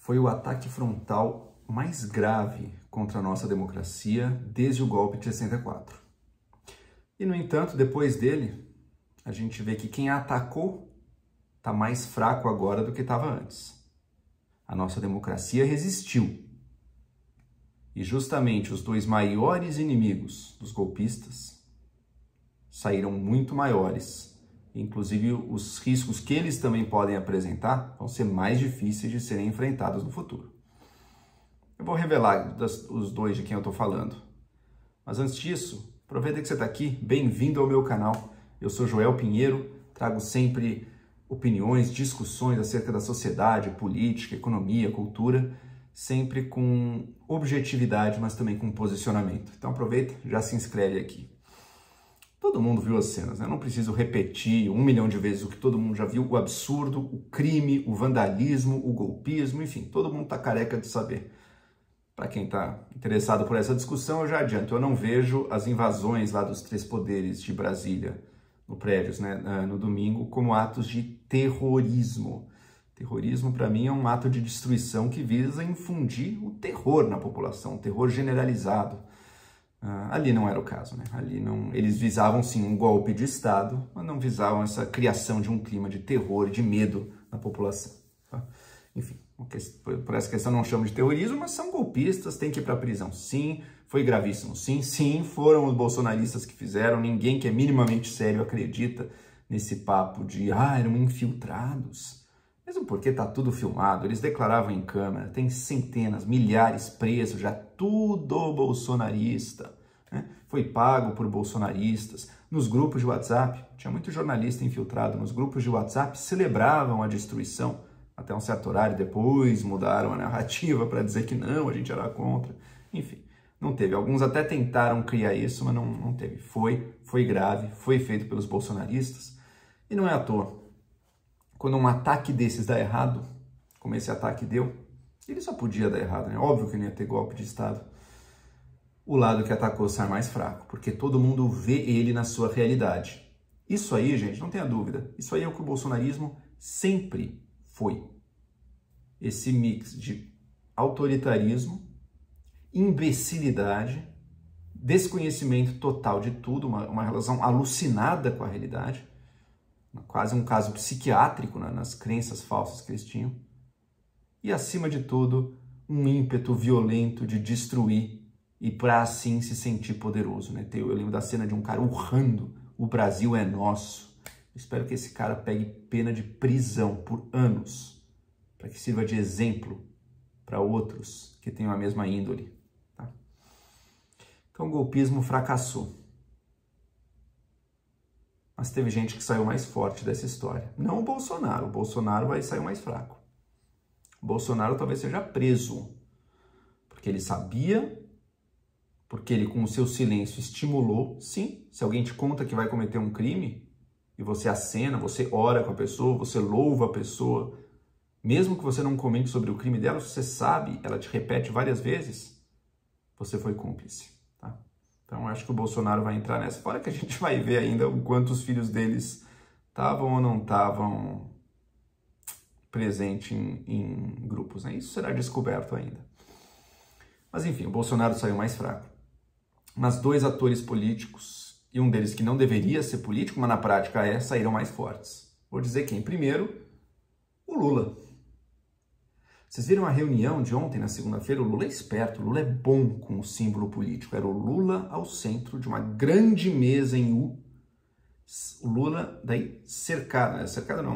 foi o ataque frontal mais grave contra a nossa democracia desde o golpe de 64. E, no entanto, depois dele, a gente vê que quem a atacou está mais fraco agora do que estava antes. A nossa democracia resistiu. E justamente os dois maiores inimigos dos golpistas saíram muito maiores. Inclusive, os riscos que eles também podem apresentar vão ser mais difíceis de serem enfrentados no futuro. Eu vou revelar os dois de quem eu estou falando. Mas antes disso, aproveita que você está aqui, bem-vindo ao meu canal. Eu sou Joel Pinheiro, trago sempre opiniões, discussões acerca da sociedade, política, economia, cultura, sempre com objetividade, mas também com posicionamento. Então aproveita, já se inscreve aqui. Todo mundo viu as cenas, né? Eu não preciso repetir 1 milhão de vezes o que todo mundo já viu, o absurdo, o crime, o vandalismo, o golpismo, enfim, todo mundo está careca de saber. Para quem está interessado por essa discussão, eu já adianto, eu não vejo as invasões lá dos 3 poderes de Brasília, no prédios, né, no domingo, como atos de terrorismo. Terrorismo, para mim, é um ato de destruição que visa infundir o terror na população, o terror generalizado. Ali não era o caso, né? Ali não, eles visavam sim um golpe de Estado, mas não visavam essa criação de um clima de terror e de medo na população. Tá? Enfim, por essa questão não chamo de terrorismo, mas são golpistas, tem que ir para a prisão. Sim, foi gravíssimo. Sim, foram os bolsonaristas que fizeram. Ninguém que é minimamente sério acredita nesse papo de eram infiltrados. Mesmo porque está tudo filmado, eles declaravam em câmera, tem centenas, milhares presos, já tudo bolsonarista, né? Foi pago por bolsonaristas. Nos grupos de WhatsApp, tinha muito jornalista infiltrado, nos grupos de WhatsApp celebravam a destruição, até um certo horário, depois mudaram a narrativa para dizer que não, a gente era contra, enfim, não teve. Alguns até tentaram criar isso, mas não teve. Foi grave, foi feito pelos bolsonaristas, e não é à toa. Quando um ataque desses dá errado, como esse ataque deu, ele só podia dar errado, né? Óbvio que não ia ter golpe de Estado. O lado que atacou sai mais fraco, porque todo mundo vê ele na sua realidade. Isso aí, gente, não tenha dúvida, isso aí é o que o bolsonarismo sempre foi. Esse mix de autoritarismo, imbecilidade, desconhecimento total de tudo, uma relação alucinada com a realidade, quase um caso psiquiátrico, né, nas crenças falsas que eles tinham. E, acima de tudo, um ímpeto violento de destruir e para assim se sentir poderoso. Né? Eu lembro da cena de um cara urrando, o Brasil é nosso. Espero que esse cara pegue pena de prisão por anos, para que sirva de exemplo para outros que tenham a mesma índole. Tá? Então o golpismo fracassou. Mas teve gente que saiu mais forte dessa história. Não o Bolsonaro vai sair mais fraco. O Bolsonaro talvez seja preso, porque ele sabia, porque ele com o seu silêncio estimulou. Sim, se alguém te conta que vai cometer um crime, e você acena, você ora com a pessoa, você louva a pessoa, mesmo que você não comente sobre o crime dela, você sabe, ela te repete várias vezes, você foi cúmplice. Tá? Então, acho que o Bolsonaro vai entrar nessa. Fora que a gente vai ver ainda o quanto os filhos deles estavam ou não estavam presentes em grupos. Né? Isso será descoberto ainda. Mas, enfim, o Bolsonaro saiu mais fraco. Mas 2 atores políticos, e um deles que não deveria ser político, mas na prática saíram mais fortes. Vou dizer quem? Primeiro, o Lula. Vocês viram a reunião de ontem, na segunda-feira? O Lula é esperto, o Lula é bom com o símbolo político. Era o Lula ao centro de uma grande mesa em U. O Lula daí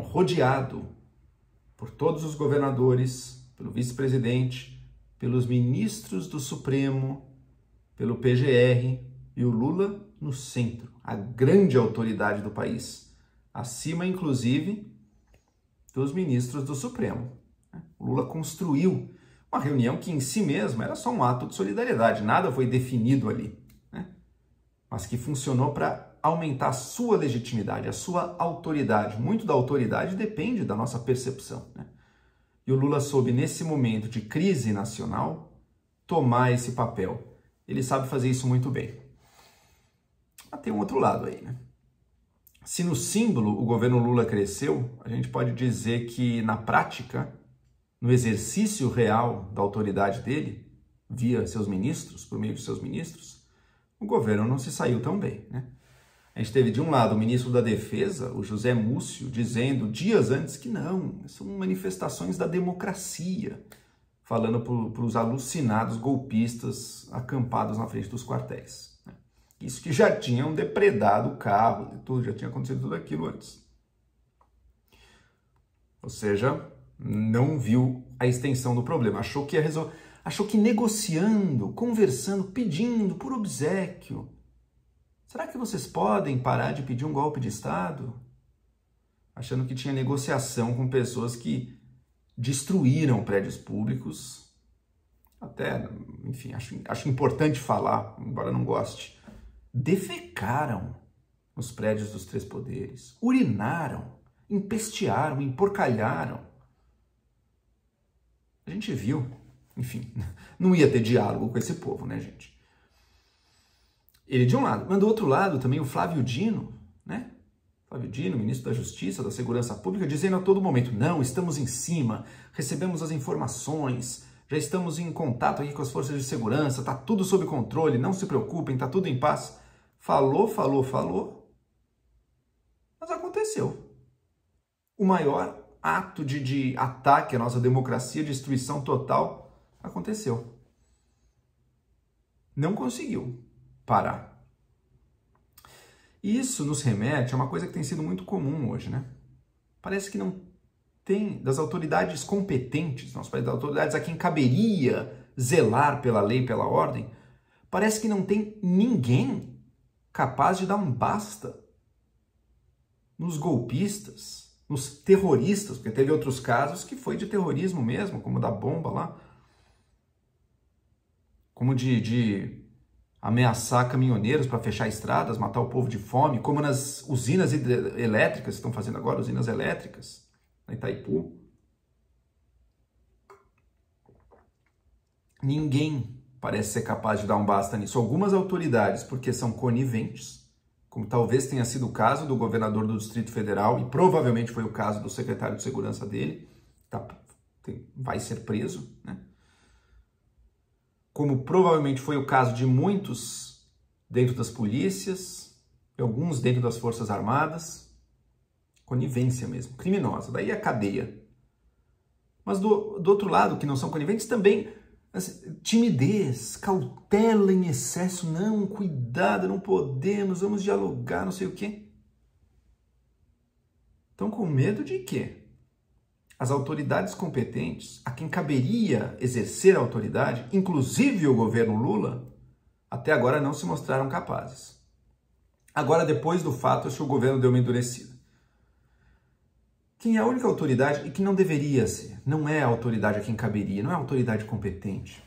rodeado por todos os governadores, pelo vice-presidente, pelos ministros do Supremo, pelo PGR, e o Lula no centro, a grande autoridade do país, acima, inclusive, dos ministros do Supremo. O Lula construiu uma reunião que em si mesma era só um ato de solidariedade, nada foi definido ali, né? Mas que funcionou para aumentar a sua legitimidade, a sua autoridade. Muito da autoridade depende da nossa percepção, né? E o Lula soube, nesse momento de crise nacional, tomar esse papel. Ele sabe fazer isso muito bem. Mas tem um outro lado aí, né? Se no símbolo o governo Lula cresceu, a gente pode dizer que na prática no exercício real da autoridade dele, via seus ministros, por meio de seus ministros, o governo não se saiu tão bem, né? A gente teve, de um lado, o ministro da Defesa, o José Múcio, dizendo dias antes que não, são manifestações da democracia, falando para os alucinados golpistas acampados na frente dos quartéis. Isso que já tinham depredado o carro, tudo, já tinha acontecido tudo aquilo antes. Ou seja, não viu a extensão do problema, achou que ia resolver, achou que negociando, conversando, pedindo por obséquio. Será que vocês podem parar de pedir um golpe de Estado? Achando que tinha negociação com pessoas que destruíram prédios públicos. Até, enfim, acho importante falar, embora não goste. Defecaram nos prédios dos três poderes. Urinaram, empestearam, emporcalharam. A gente viu, enfim, não ia ter diálogo com esse povo, né, gente? Ele de um lado, mas do outro lado também o Flávio Dino, né? Flávio Dino, ministro da Justiça, da Segurança Pública, dizendo a todo momento, não, estamos em cima, recebemos as informações, já estamos em contato aqui com as forças de segurança, está tudo sob controle, não se preocupem, está tudo em paz. Falou, mas aconteceu. O maior ato de ataque à nossa democracia, destruição total, aconteceu. Não conseguiu parar. E isso nos remete a uma coisa que tem sido muito comum hoje, né? Parece que não tem, das autoridades competentes, das autoridades a quem caberia zelar pela lei, pela ordem, parece que não tem ninguém capaz de dar um basta nos golpistas, nos terroristas, porque teve outros casos que foi de terrorismo mesmo, como da bomba lá, como de ameaçar caminhoneiros para fechar estradas, matar o povo de fome, como nas usinas elétricas que estão fazendo agora, usinas elétricas, na Itaipu. Ninguém parece ser capaz de dar um basta nisso. Algumas autoridades, porque são coniventes, como talvez tenha sido o caso do governador do Distrito Federal, e provavelmente foi o caso do secretário de segurança dele, vai ser preso, né? Como provavelmente foi o caso de muitos dentro das polícias, e alguns dentro das Forças Armadas, conivência mesmo, criminosa, daí a cadeia. Mas do outro lado, que não são coniventes, também assim, timidez, cautela em excesso, não, cuidado, não podemos, vamos dialogar, não sei o quê. Estão com medo de quê? As autoridades competentes, a quem caberia exercer a autoridade, inclusive o governo Lula, até agora não se mostraram capazes. Agora, depois do fato, acho que o governo deu uma endurecida. Quem é a única autoridade, e que não deveria ser, não é a autoridade a quem caberia, não é a autoridade competente.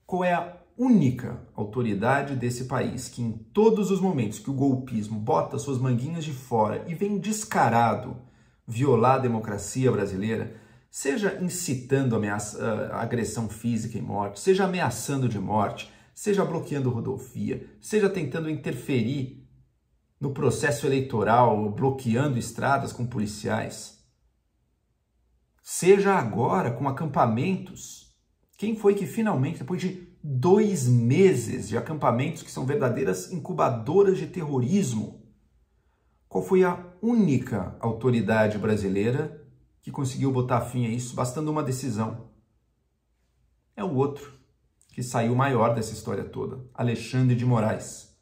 Qual é a única autoridade desse país que em todos os momentos que o golpismo bota suas manguinhas de fora e vem descarado violar a democracia brasileira, seja incitando agressão física e morte, seja ameaçando de morte, seja bloqueando rodovia, seja tentando interferir no processo eleitoral, bloqueando estradas com policiais, seja agora com acampamentos. Quem foi que finalmente, depois de 2 meses de acampamentos que são verdadeiras incubadoras de terrorismo, qual foi a única autoridade brasileira que conseguiu botar fim a isso, bastando uma decisão? É o outro, que saiu maior dessa história toda, Alexandre de Moraes.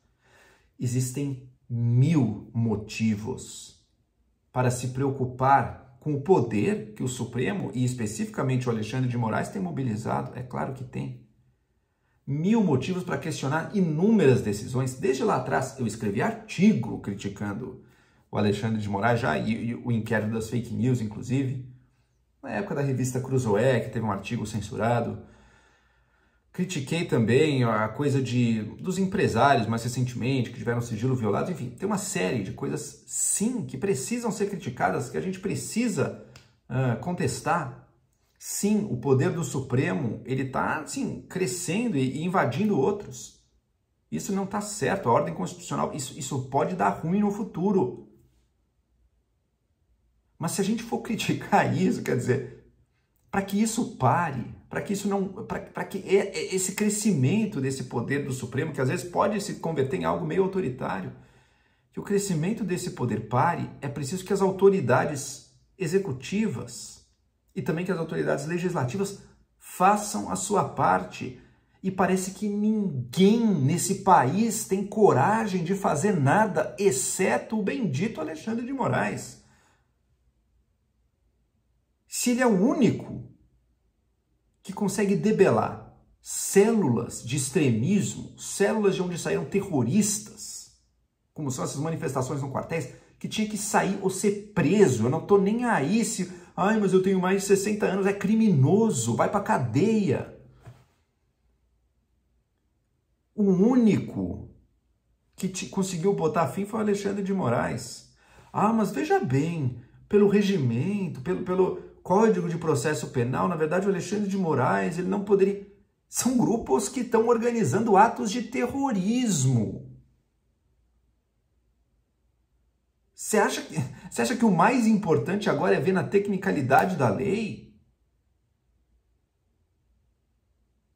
Existem 1000 motivos para se preocupar com o poder que o Supremo, e especificamente o Alexandre de Moraes, tem mobilizado. É claro que tem. 1000 motivos para questionar inúmeras decisões. Desde lá atrás, eu escrevi artigo criticando o Alexandre de Moraes, já, e o inquérito das fake news, inclusive. Na época da revista Cruzoé, que teve um artigo censurado. Critiquei também a coisa dos empresários, mais recentemente, que tiveram sigilo violado. Enfim, tem uma série de coisas, sim, que precisam ser criticadas, que a gente precisa contestar. Sim, o poder do Supremo, ele está, assim, crescendo e invadindo outros. Isso não está certo, a ordem constitucional, isso pode dar ruim no futuro. Mas se a gente for criticar isso, quer dizer, para que isso pare, para que isso não, para que esse crescimento desse poder do Supremo, que às vezes pode se converter em algo meio autoritário, que o crescimento desse poder pare, é preciso que as autoridades executivas e também que as autoridades legislativas façam a sua parte. E parece que ninguém nesse país tem coragem de fazer nada, exceto o bendito Alexandre de Moraes. Se ele é o único que consegue debelar células de extremismo, células de onde saíram terroristas, como são essas manifestações no quartéis, que tinha que sair ou ser preso. Eu não tô nem aí se, mas eu tenho mais de 60 anos, é criminoso, vai pra cadeia. O único que conseguiu botar fim foi o Alexandre de Moraes. Mas veja bem, pelo regimento, pelo Código de Processo Penal, na verdade o Alexandre de Moraes, ele não poderia... São grupos que estão organizando atos de terrorismo. Você acha que o mais importante agora é ver na tecnicalidade da lei?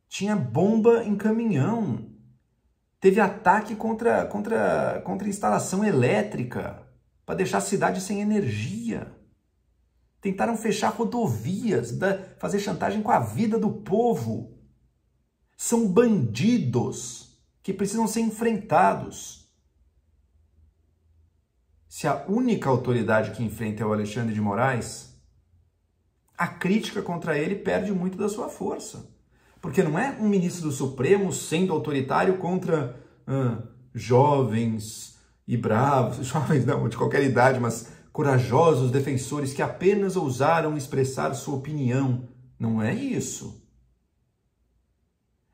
Tinha bomba em caminhão. Teve ataque contra instalação elétrica para deixar a cidade sem energia. Tentaram fechar rodovias, fazer chantagem com a vida do povo. São bandidos que precisam ser enfrentados. Se a única autoridade que enfrenta é o Alexandre de Moraes, a crítica contra ele perde muito da sua força. Porque não é um ministro do Supremo sendo autoritário contra jovens e bravos, jovens não, de qualquer idade, mas corajosos defensores que apenas ousaram expressar sua opinião. Não é isso.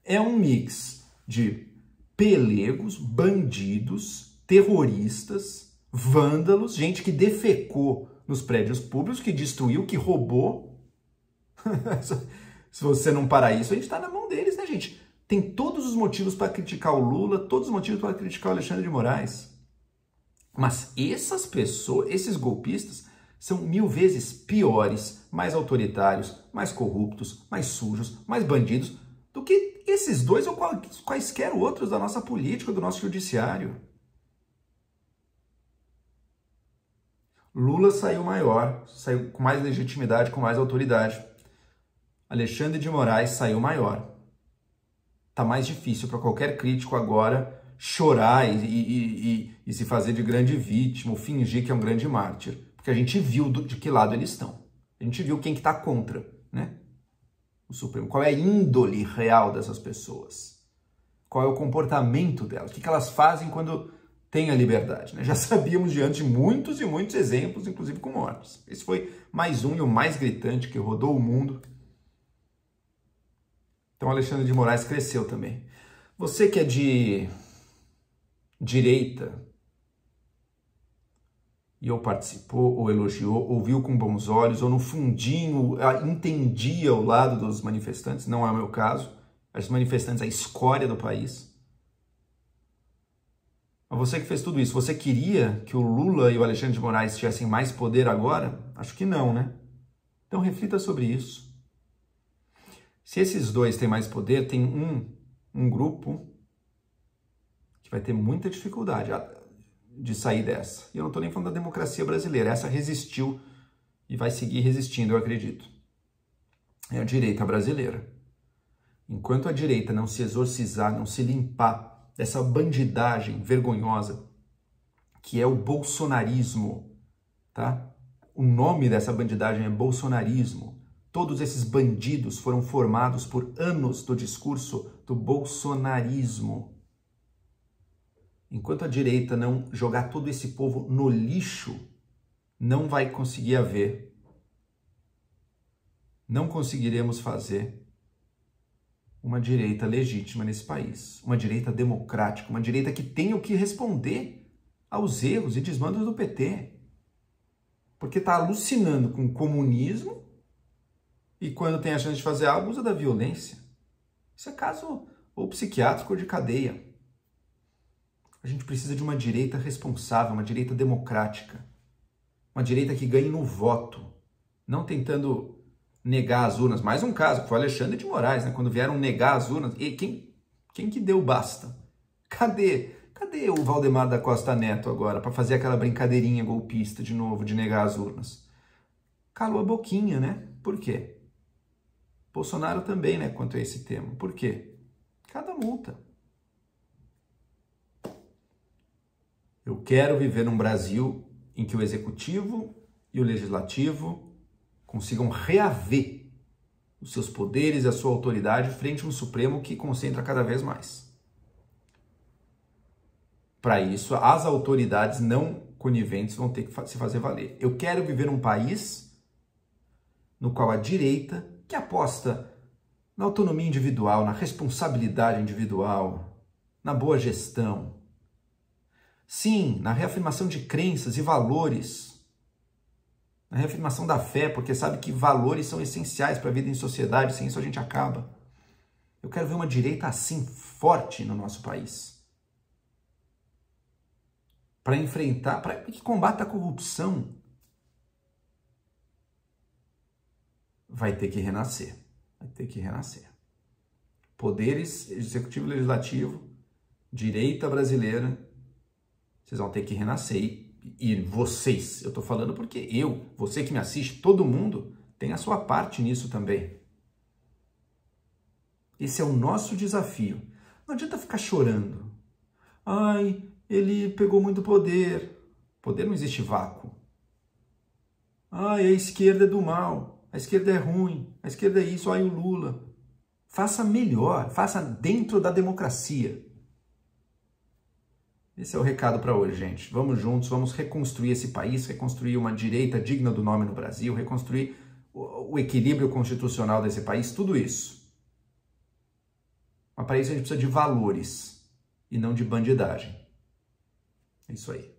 É um mix de pelegos, bandidos, terroristas, vândalos, gente que defecou nos prédios públicos, que destruiu, que roubou. Se você não parar isso, a gente está na mão deles, né, gente? Tem todos os motivos para criticar o Lula, todos os motivos para criticar o Alexandre de Moraes. Mas essas pessoas, esses golpistas, são 1000 vezes piores, mais autoritários, mais corruptos, mais sujos, mais bandidos, do que esses dois ou quaisquer outros da nossa política, do nosso judiciário. Lula saiu maior, saiu com mais legitimidade, com mais autoridade. Alexandre de Moraes saiu maior. Tá mais difícil para qualquer crítico agora chorar e se fazer de grande vítima, ou fingir que é um grande mártir. Porque a gente viu de que lado eles estão. A gente viu quem que tá contra, né? O Supremo. Qual é a índole real dessas pessoas? Qual é o comportamento delas? O que elas fazem quando têm a liberdade, né? Já sabíamos diante de muitos e muitos exemplos, inclusive com mortes. Esse foi mais um e o mais gritante que rodou o mundo. Então, Alexandre de Moraes cresceu também. Você que é de direita e ou participou, ou elogiou, ou viu com bons olhos, ou no fundinho entendia o lado dos manifestantes, não é o meu caso. Os manifestantes, a escória do país. Mas você que fez tudo isso, você queria que o Lula e o Alexandre de Moraes tivessem mais poder agora? Acho que não, né? Então reflita sobre isso. Se esses dois têm mais poder, tem um grupo que vai ter muita dificuldade de sair dessa. E eu não estou nem falando da democracia brasileira. Essa resistiu e vai seguir resistindo, eu acredito. É a direita brasileira. Enquanto a direita não se exorcizar, não se limpar dessa bandidagem vergonhosa que é o bolsonarismo, tá? O nome dessa bandidagem é bolsonarismo. Todos esses bandidos foram formados por anos do discurso do bolsonarismo. Enquanto a direita não jogar todo esse povo no lixo, não vai conseguir haver. Não conseguiremos fazer uma direita legítima nesse país. Uma direita democrática, uma direita que tenha o que responder aos erros e desmandos do PT. Porque está alucinando com o comunismo e quando tem a chance de fazer algo, usa da violência. Isso é caso ou psiquiátrico ou de cadeia. A gente precisa de uma direita responsável, uma direita democrática. Uma direita que ganhe no voto. Não tentando negar as urnas. Mais um caso, que foi o Alexandre de Moraes, né? Quando vieram negar as urnas. E quem que deu basta? Cadê o Valdemar da Costa Neto agora para fazer aquela brincadeirinha golpista de novo, de negar as urnas? Calou a boquinha, né? Por quê? Bolsonaro também, né, quanto a esse tema. Por quê? Cada multa. Eu quero viver num Brasil em que o executivo e o legislativo consigam reaver os seus poderes e a sua autoridade frente a um Supremo que concentra cada vez mais. Para isso, as autoridades não coniventes vão ter que se fazer valer. Eu quero viver num país no qual a direita, que aposta na autonomia individual, na responsabilidade individual, na boa gestão, sim, na reafirmação de crenças e valores, na reafirmação da fé, porque sabe que valores são essenciais para a vida em sociedade, sem isso a gente acaba. Eu quero ver uma direita assim, forte no nosso país. Para enfrentar, para que combata a corrupção, vai ter que renascer. Vai ter que renascer. Poderes executivo e legislativo, direita brasileira, vocês vão ter que renascer. E vocês, eu estou falando porque você que me assiste, todo mundo tem a sua parte nisso também. Esse é o nosso desafio. Não adianta ficar chorando. Ai, ele pegou muito poder. Poder não existe vácuo. Ai, a esquerda é do mal. A esquerda é ruim. A esquerda é isso. Ai, o Lula. Faça melhor. Faça dentro da democracia. Esse é o recado para hoje, gente. Vamos juntos, vamos reconstruir esse país, reconstruir uma direita digna do nome no Brasil, reconstruir o equilíbrio constitucional desse país, tudo isso. Mas para isso a gente precisa de valores e não de bandidagem. É isso aí.